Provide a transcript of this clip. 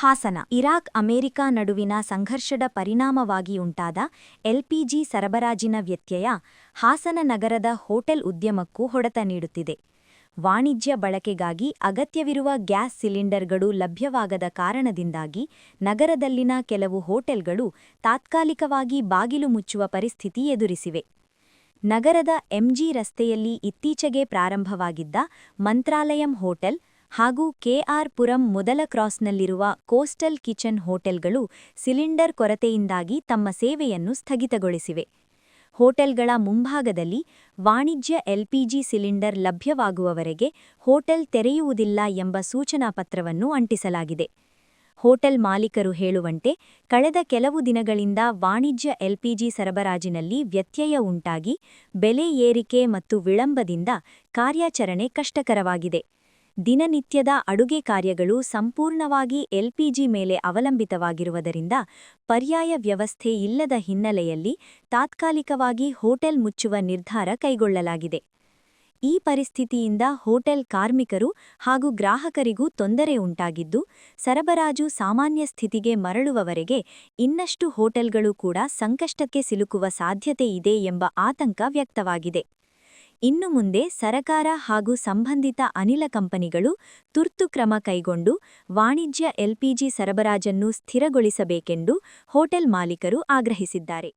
Hassan Iraq America ನಡುವಿನ ಸಂಘರ್ಷದ ಪರಿಣಾಮವಾಗಿ ಉಂಟಾದ ಎಲ್ಪಿಜಿ ಸರಬರಾಜಿನ ವ್ಯತ್ಯಯ ಹಾಸನ ನಗರದ ಹೋಟೆಲ್ ಉದ್ಯಮಕ್ಕೂ ಹೊಡೆತ ನೀಡುತ್ತಿದೆ. ವಾಣಿಜ್ಯ ಬಳಕೆಗಾಗಿ ಅಗತ್ಯವಿರುವ ಗ್ಯಾಸ್ ಸಿಲಿಂಡರ್ಗಳು ಲಭ್ಯವಾಗದ ಕಾರಣದಿಂದಾಗಿ ನಗರದಲ್ಲಿನ ಕೆಲವು ಹೋಟೆಲ್ಗಳು ತಾತ್ಕಾಲಿಕವಾಗಿ ಬಾಗಿಲು ಮುಚ್ಚುವ ಪರಿಸ್ಥಿತಿ ಎದುರಿಸಿವೆ. ನಗರದ ಎಂಜಿ ರಸ್ತೆಯಲ್ಲಿ ಇತ್ತೀಚೆಗೆ ಪ್ರಾರಂಭವಾಗಿದ್ದ ಮಂತ್ರಾಲಯಂ ಹೋಟೆಲ್ ಹಾಗೂ ಕೆಆರ್ ಪುರಂ ಮೊದಲ ಕ್ರಾಸ್ನಲ್ಲಿರುವ ಕೋಸ್ಟಲ್ ಕಿಚನ್ ಹೋಟೆಲ್ಗಳು ಸಿಲಿಂಡರ್ ಕೊರತೆಯಿಂದಾಗಿ ತಮ್ಮ ಸೇವೆಯನ್ನು ಸ್ಥಗಿತಗೊಳಿಸಿವೆ. ಹೋಟೆಲ್ಗಳ ಮುಂಭಾಗದಲ್ಲಿ ವಾಣಿಜ್ಯ ಎಲ್ಪಿಜಿ ಸಿಲಿಂಡರ್ ಲಭ್ಯವಾಗುವವರೆಗೆ ಹೋಟೆಲ್ ತೆರೆಯುವುದಿಲ್ಲ ಎಂಬ ಸೂಚನಾ ಪತ್ರವನ್ನು ಅಂಟಿಸಲಾಗಿದೆ. ಹೋಟೆಲ್ ಮಾಲೀಕರು ಹೇಳುವಂತೆ ಕಳೆದ ಕೆಲವು ದಿನಗಳಿಂದ ವಾಣಿಜ್ಯ ಎಲ್ಪಿಜಿ ಸರಬರಾಜಿನಲ್ಲಿ ವ್ಯತ್ಯಯ ಉಂಟಾಗಿ ಬೆಲೆ ಏರಿಕೆ ಮತ್ತು ವಿಳಂಬದಿಂದ ಕಾರ್ಯಾಚರಣೆ ಕಷ್ಟಕರವಾಗಿದೆ. ದಿನನಿತ್ಯದ ಅಡುಗೆ ಕಾರ್ಯಗಳು ಸಂಪೂರ್ಣವಾಗಿ ಎಲ್ಪಿಜಿ ಮೇಲೆ ಅವಲಂಬಿತವಾಗಿರುವುದರಿಂದ ಪರ್ಯಾಯ ವ್ಯವಸ್ಥೆ ಇಲ್ಲದ ಹಿನ್ನೆಲೆಯಲ್ಲಿ ತಾತ್ಕಾಲಿಕವಾಗಿ ಹೋಟೆಲ್ ಮುಚ್ಚುವ ನಿರ್ಧಾರ ಕೈಗೊಳ್ಳಲಾಗಿದೆ. ಈ ಪರಿಸ್ಥಿತಿಯಿಂದ ಹೋಟೆಲ್ ಕಾರ್ಮಿಕರು ಹಾಗೂ ಗ್ರಾಹಕರಿಗೂ ತೊಂದರೆ ಉಂಟಾಗಿದ್ದು, ಸರಬರಾಜು ಸಾಮಾನ್ಯ ಸ್ಥಿತಿಗೆ ಮರಳುವವರೆಗೆ ಇನ್ನಷ್ಟು ಹೋಟೆಲ್ಗಳು ಕೂಡ ಸಂಕಷ್ಟಕ್ಕೆ ಸಿಲುಕುವ ಸಾಧ್ಯತೆ ಇದೆ ಎಂಬ ಆತಂಕ ವ್ಯಕ್ತವಾಗಿದೆ. ಇನ್ನು ಮುಂದೆ ಸರಕಾರ ಹಾಗೂ ಸಂಬಂಧಿತ ಅನಿಲ ಕಂಪನಿಗಳು ತುರ್ತು ಕ್ರಮ ಕೈಗೊಂಡು ವಾಣಿಜ್ಯ ಎಲ್ಪಿಜಿ ಸರಬರಾಜನ್ನು ಸ್ಥಿರಗೊಳಿಸಬೇಕೆಂದು ಹೋಟೆಲ್ ಮಾಲೀಕರು ಆಗ್ರಹಿಸಿದ್ದಾರೆ.